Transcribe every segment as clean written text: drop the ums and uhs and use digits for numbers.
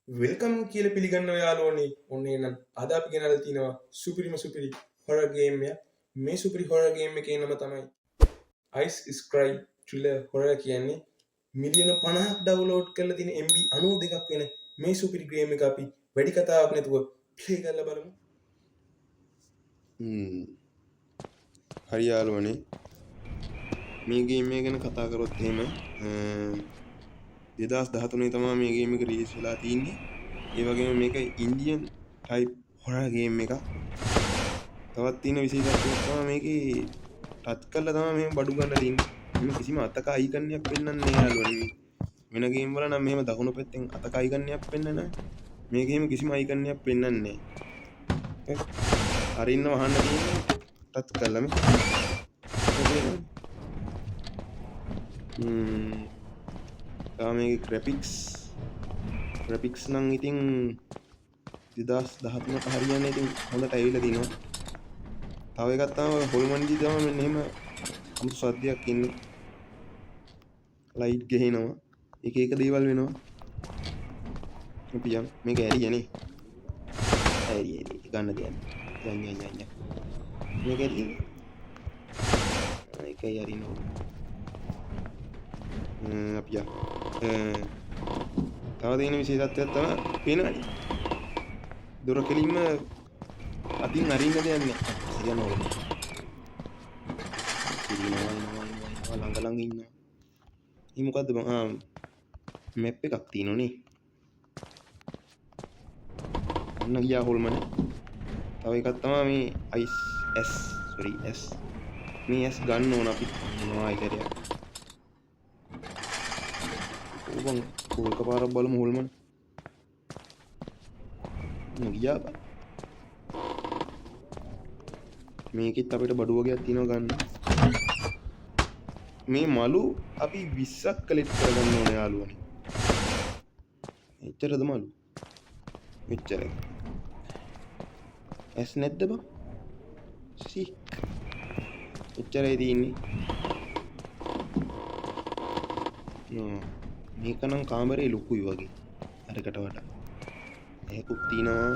Welcome කියලා පිළිගන්නවා යාළුවනේ. ඔන්න එහෙනම් අද අපි ගෙනල්ලා තිනවා සුපිරි හොරර් ගේම් එකක්. මේ සුපිරි හොරර් ගේම් එකේ නම තමයි Ice Sky Thriller Horror කියන්නේ. මිලියන 50ක් ඩවුන්ලෝඩ් කරලා තියෙන MB 92ක් වෙන මේ සුපිරි ගේම් එක අපි වැඩි කතාවක් නැතුව ප්ලේ කරලා බලමු. හරි යාළුවනේ මේ ගේම් එක ගැන කතා කරොත් එහෙම 2013 තමයි මේ ගේම් එක රිලීස් වෙලා තින්නේ. ඒ වගේම මේක ඉන්දියන් ටයිප් හොරර් ගේම් එකක්. තවත් තියෙන විශේෂත්වයක් තමයි මේකේ ටච් කරලා තමයි මෙහෙම බඩු ගන්න තියෙන්නේ. මේ කිසිම අතක අයිකන් එකක් පෙන්වන්නේ නැහැ යාළුවනේ. වෙන ගේම් වල නම් මෙහෙම දකුණු පැත්තෙන් අතක අයිකන් එකක් පෙන්වන්නේ නැහැ. මේකේම කිසිම අයිකන් එකක් පෙන්වන්නේ නැහැ. හරින්න වහන්න තියෙන්නේ ටච් කරලා මේ. මේක ග්‍රැෆික්ස් නම් ඉතින් 2013ට හරියන්නේ ඉතින් හොඳට ඇවිල්ලා තිනවා. තව එකක් තමයි හොල්මන්ඩි තමයි මෙන්න එහෙම අමුතු සද්දයක් ඉන්නේ. ලයිට් ගහනවා. එක දේවල් වෙනවා. අපි යම් මේක ඇරියනේ. ඇරි ගන්න දෙයක්. යන්න. මේක ඇරියනේ. ඒකයි ඇරිනෝ. අපි යම් තව තියෙන විශේෂත්වයක් තමයි පේනවනේ. දොර කෙලින්ම අතින් අරින්න දෙයක් නැහැ. සිරියන ඕනේ. සිරියනවා ළඟ ඉන්නවා. මේ මොකද්ද බං? මැප් එකක් තියෙනෝනේ. අන්න ගියා හොල්මනේ. තව එකක් තමයි මේ S මේ S ගන්න ඕන අපි මොනවා ඉතරයක්. ඕබන් එකපාරක් බලමු හොල්මන. ගියා බං. මේකෙත් අපිට බඩු වගේක් තියෙනවා ගන්න. මේ මලු අපි 20ක් කලෙක්ට් කරගන්න ඕනේ යාළුවනේ. එච්චරද මලු? එච්චරයි. S නැද්ද බං? සික්. එච්චරයි තියෙන්නේ. මේක නම් කාමරේ ලොකුයි වගේ. අරකට වඩා. ඒකුත් තියෙනවා.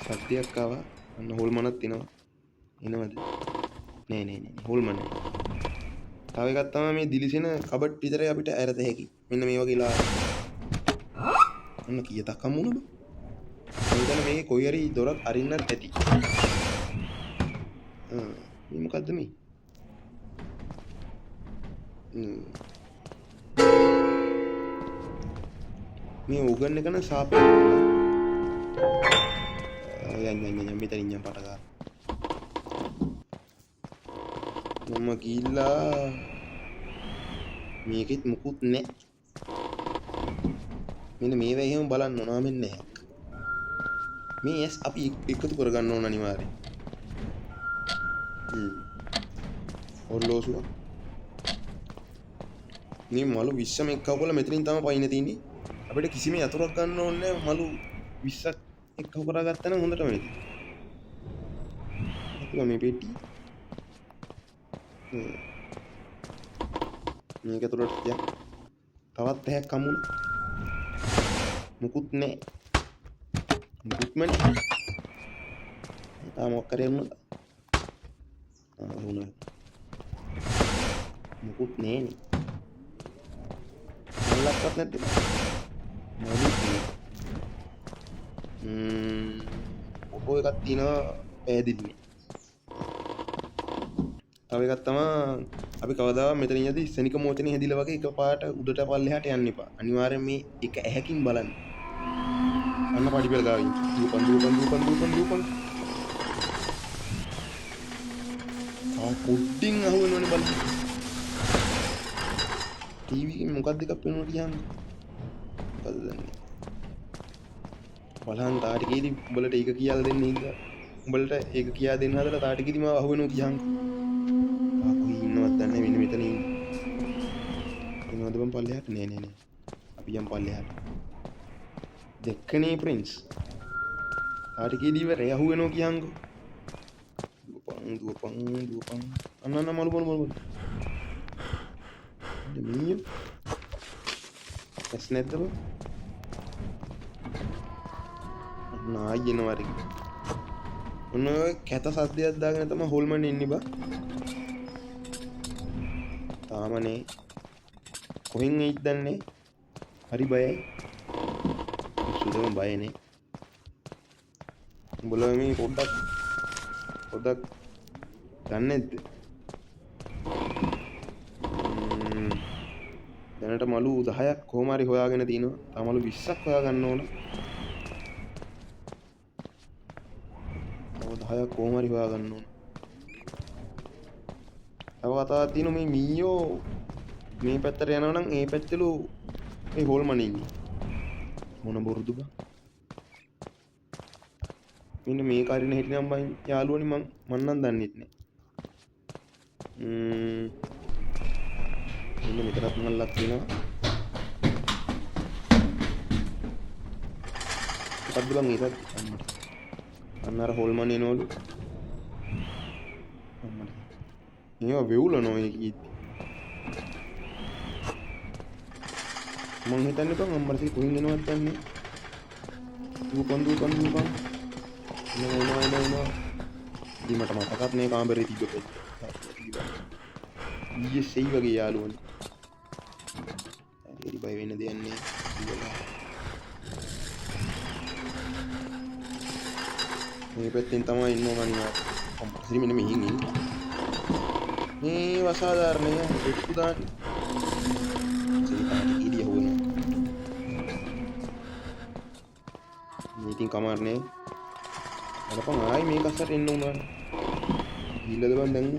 සත්‍යයක් ආවා. අන්න හොල්මනක් තිනවා. එනවද? නෑ. හොල්මන. තව එකක් තමයි මේ දිලිසෙන කබඩ් විතරයි අපිට ඇරත හැකි. මෙන්න මේ වගේ ලා. අන්න කීයටක් හම්බ වුණාද? මම මේ කොයි හරි දොරක් අරින්නත් ඇති. මේ මොකද්ද මේ? මේ උගන්න එක නම් සාපේ. යන්න මෙතනින් යන්න පට ගන්න. මම ගිහිල්ලා මේකෙත් මුකුත් නැහැ. මෙන්න මේ වෙයි එහෙම බලන්න ඕන මෙන්න නැහැ. මේ S අපි එකතු කරගන්න ඕන අනිවාර්යෙන්. ඔල්ලෝසුව. මේ මලු 20ම එක්කව කරලා මෙතනින් තමයි පයින්න තියෙන්නේ. අපිට කිසිම යතුරක් ගන්න ඕනේ නැහැ. මලු 20ක් එක්කව කරගත්තා නම් හොඳටම වෙයි. ඒක මේ පෙට්ටි. මේක ඇතුළට තියක්. තවත් පැයක් හම්බුණා. මුකුත් නැහැ. මුකුත්ම නැහැ. තාම මොකක් කරේ වුණාද? වුණා. මුකුත් නැහැනේ. මොලක්වත් නැද්ද? මොලුත් නෑ. ඔකෝ එකක් තියෙනවා පැහැදිලිනේ. තව එකක් තමයි අපි කවදාවත් මෙතන ඉඳි සෙනික මොහොතේ හැදිලා වගේ එකපාරට උඩට පල්ලෙහාට යන්න එපා. අනිවාර්යෙන් මේ එක ඇහැකින් බලන්න. අන්න පඩිපෙළ ගාවින්. දූපන්. පොඩ්ඩින් අහුවෙනවනේ බලන්න. ටීවී එකේ මොකක්ද එකක් පේනවද කියන්නේ? මොකද දන්නේ. බලන්න තාටිකේදී උඹලට ඒක කියලා දෙන්නේ ඉඳලා. උඹලට ඒක කියා දෙන්න හදලා තාටිකේදී මාව අහුවෙනවා කියන්නේ. දන්නේ මෙන්න මෙතන ඉන්නේ. එනවද බං පල්ලෙහාට? නෑ. අපි යම් පල්ලෙහාට. දෙක්කනේ ප්‍රින්ස්. ආටිකේදී ඉවරයි අහුවෙනවා කියන්කෝ. දුවපන් අන්න මලු මීයෝ ඇස් නැද්ද බං අන්න ආයි එනවා ටික ඔන්න ඔය කැත සද්දයක් දාගෙන තමයි හොල්මන් ඉන්නේ බා තාමනේ කොහෙන් එයිද දන්නේ හරි බයයි සුදම බයනේ උඹලා මේ පොඩ්ඩක් දන්නේ නැද්ද දැනට මලු 10ක් කොහොම හරි හොයාගෙන තිනවා තා මලු 20ක් හොයාගන්න ඕන තව 10ක් කොහොම හරි හොයාගන්න ඕන තව කතාවක් තියෙනවා මේ මීයෝ මේ පැත්තට යනවා නම් ඒ පැත්තලු මේ හොල්මන් ඉන්නේ මොන බොරුද බං මෙන්න මේ කාරින හිටිනම් මං යාළුවනි මං නම් දන්නෙත් නෑ මෙන්න මෙතනත් මල්ලක් තියෙනවා මොකද්ද බං ඒකත් අන්න අර හොල්මන් එනවලු අම්මට මේවා වෙවුලනෝ ඒ කීති මං හිතන්නේ බං අම්මට කොහෙන් එනවද දන්නේ දුපන් එනවා ඉතින් මට මතකත් නේ කාමරේ තිබ්බ පෙත් ඊයේ සෙයි වගේ යාළුවනේ හරි බය වෙන්න දෙයක් නෑ මේ පැත්තෙන් තමයි ඉන්නව මනියා කොම්පස්රි මෙන්න මෙහින් ඉන්නේ මේ වසාදාරණය එක්කු දාන්නේ සීතාට ඉඩිය හොයන මේ ඉතින් කමාරනේ අරපන් ආයි මේක අස්සට එන්න උනා ගිල්ලද බන් දැන්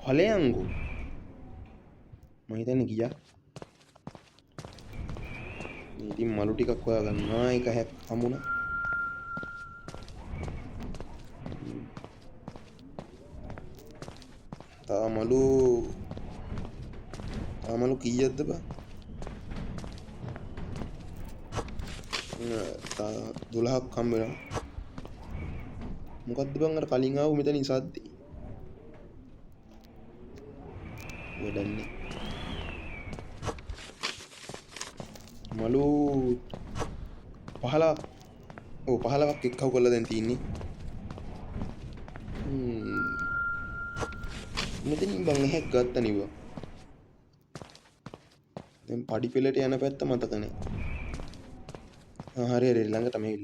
ඵලයන්ගෝ මම හිතන්නේ ගියා මේ ඉතින් මලු ටිකක් හොයාගන්නවා එක හැක් හමුණා තාමලු කීයක්ද බා 12ක් හම්බ වෙනවා මොකද්ද බං අර කලින් ආව මෙතනින් සද්දේ වැඩන්නේ මලු 15ක් එක්කව කරලා දැන් තින්නේ මෙතනින් බං හැක් ගත්ත නිව දැන් පඩි පෙළට යන පැත්ත මතක නෑ හරි ළඟට මේ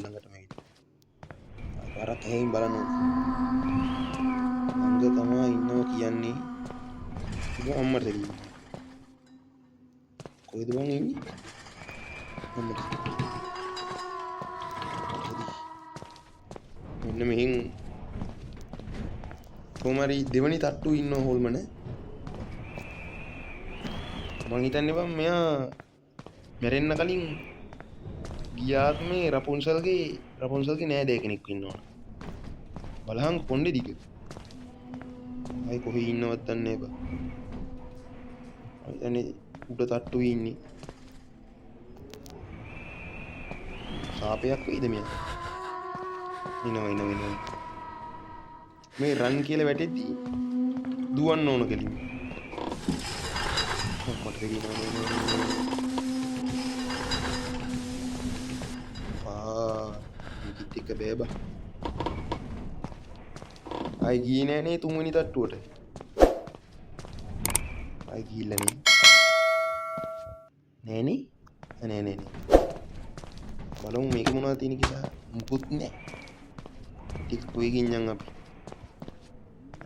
පාරක් ඇහින් බලන්න ළඟ තමයි ඉන්නවා කියන්නේ ඉතින් අම්මට දෙන්න කොහෙද බං ඉන්නේ අම්මට මෙන්න මෙහින් කොහමරි දෙවනි තට්ටු ඉන්නවා හොල්මන මං හිතන්නේ බං මෙයා මැරෙන්න කලින් ගියාත් මේ රපුන්සල්ගේ නෑදෑ කෙනෙක් ඉන්නවා බලහන් කොණ්ඩේ දිග අයි කොහේ ඉන්නවද දන්නේ බා අනේ උඩ තට්ටුවේ ඉන්නේ සාපයක් වෙයිද මෙයා එනවා මේ රන් කියලා වැටෙද්දි දුවන්න ඕන කෙලින් මට දෙකිනවා ටික බේබා අයි ගියේ නෑනේ තුන්වෙනි තට්ටුවට අයි ගිහිල්ලා නෑ බලමු මේක මොනවද තියෙන කියලා මුකුත් නෑ ටික කුයිකින් යන් අපි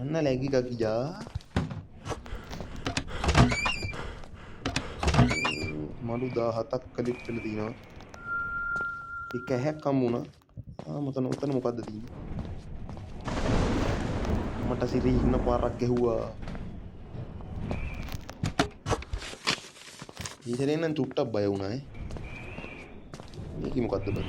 අන්න ලැගි එකක් ගියා මඩු 17ක් කලික් වෙලා තිනවා එක හැක් හම්බුණා උතන මොකද්ද තියෙන්නේ මට සිරි ඉන්න පාරක් ගැහුවා ඊතරෙන් නම් චුට්ටක් බය වුණා මේක මොකද්ද බං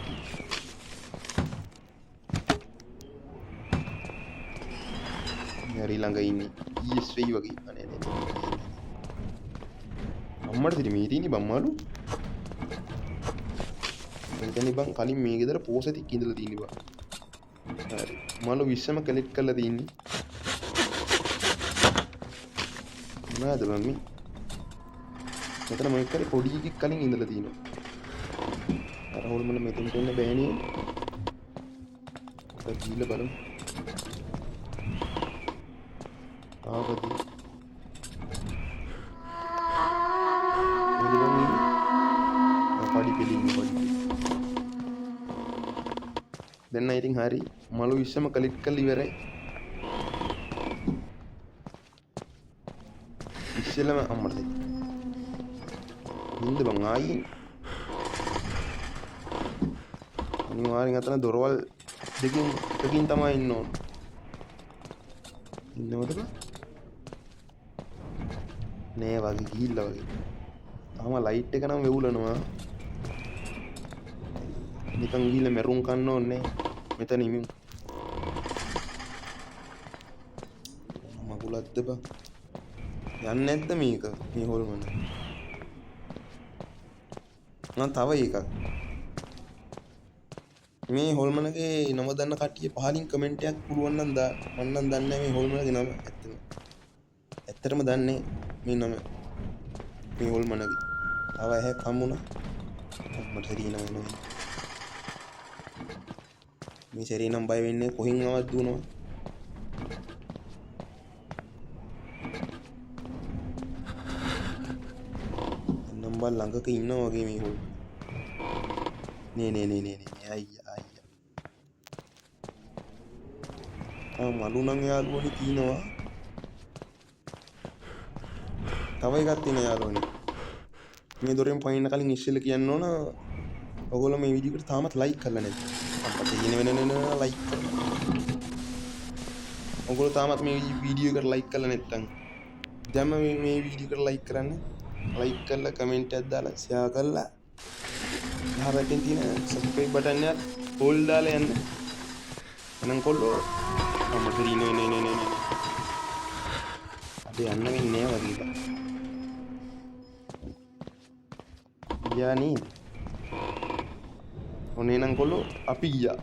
හරි ළඟ ඉන්නේ ඊස් වෙයි වගේ අනේ අම්මට දිරි මේ තියෙන්නේ බම්මාලු මෙතන බං කලින් මේ ගෙදර පෝසතික් ඉඳලා තියෙන්නේ බං හරි මලු 20ම කලෙක්ට් කරලා තින්නේ මොනවද බං මේ මෙතන මොකක් කරේ පොඩි එකෙක් කලින් ඉඳලා තියෙනවා අර හොල්මන මෙතෙන්ට එන්න බෑනේ ඒක දීලා බලමු ආවදී පඩි පිළින්න පඩි දැන් ඉතින් හරි මලු 20ම කලෙක්ට් කරලා ඉවරයි ඉස්සෙල්ලම අම්මට නින්ද බං ආයි අනිවාර්යෙන් අතන දොරවල් දෙකකින් එකකින් තමයි ඉන්න ඕන ඉන්නවද බං නෑ වගේ ගිහිල්ලා වගේ තාම ලයිට් එක නම් වෙවුලනවා නිකන් ගිහිල්ලා මැරුම් කන්න ඕනේ මෙතන ඉමු මගුලක්ද බං යන්නේ නැද්ද මේක මේ හොල්මන නම් තව එකක් මේ හොල්මනගේ නම දන්න කට්ටිය පහලින් කමෙන්ට් එකක් පුළුවන් නම් දාන්න මම නම් දන්නේ මේ හොල්මනගේ නම ඇත්තටම දන්නේ මේ නම මේ හොල්මනගේ තව ඇහැක් හම්බුණා මට හරියනවා එනවා මේ සැරේ නම් බය වෙන්නේ කොහෙන් ආවත් දුවනවා නම්බර් ළඟක ඉන්නවා වගේ මේ හොල් නේ අයියා මලු නම් යාළුවනේ තියනවා තව එකක් තියෙන යාළුවනේ මේ දොරෙන් පයින්න කලින් ඉස්සෙල්ලා කියන්න ඕන ඔයගොල්ලෝ මේ වීඩියෝ එකට තාමත් ලයික් කරලා නැද්ද අපිට ඉගෙන වෙන ලයික් කරන්න ඔයගොල්ලෝ තාමත් මේ වීඩියෝ එකට ලයික් කරලා නැත්නම් දැන්ම මේ වීඩියෝ එකට ලයික් කරන්න ලයික් කරලා කමෙන්ට් එකක් දාලා ෂෙයා කරලා එහා පැත්තෙන් තියෙන සබ්ස්ක්‍රයිබ් බටන් එක හෝල් දාලා යන්න එහෙනම් කොල්ලෝ අපිට නේ අද යන්න වෙන්නේ නැහැ වගේ ගියා නේද ඔනේ නම් කොල්ලෝ අපි ගියා